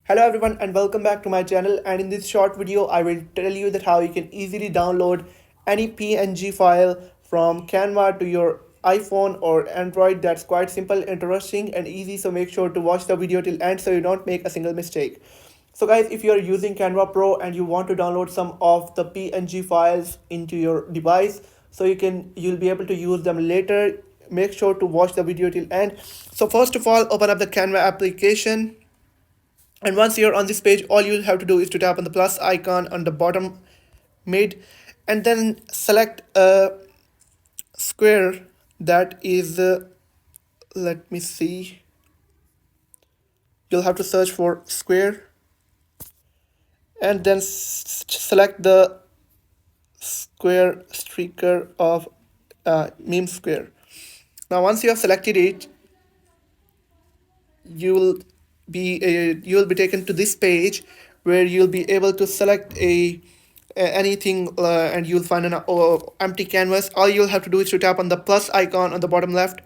Hello everyone and welcome back to my channel, and in this short video I will tell you that how you can easily download any PNG file from Canva to your iPhone or Android. That's quite simple, interesting and easy, so make sure to watch the video till end so you don't make a single mistake. So guys, if you are using Canva Pro and you want to download some of the PNG files into your device so you'll be able to use them later, make sure to watch the video till end. So first of all, open up the Canva application, and once you're on this page, all you'll have to do is to tap on the plus icon on the bottom mid, and then select a square that is let me see, you'll have to search for square and then select the square streaker of meme square. Now once you have selected it, you will be taken to this page where you'll be able to select anything, and you'll find an empty canvas. All you'll have to do is to tap on the plus icon on the bottom left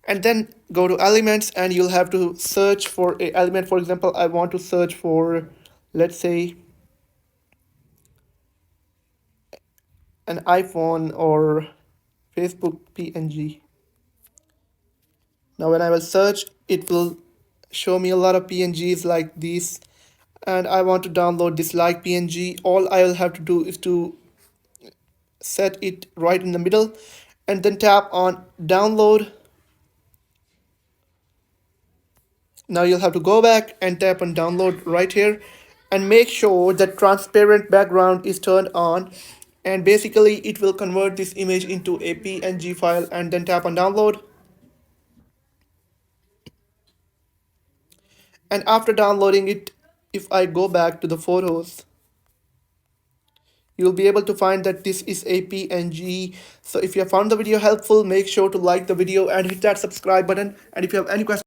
and then go to elements, and you'll have to search for a element. For example, I want to search for, let's say, an iPhone or Facebook PNG. Now when I will search, it will show me a lot of PNGs like these, and I want to download this like PNG. All I will have to do is to set it right in the middle and then tap on download. Now you'll have to go back and tap on download right here and make sure that transparent background is turned on, and basically it will convert this image into a PNG file, and then tap on download. And after downloading it, if I go back to the photos, you'll be able to find that this is a PNG. So if you have found the video helpful, make sure to like the video and hit that subscribe button. And if you have any questions,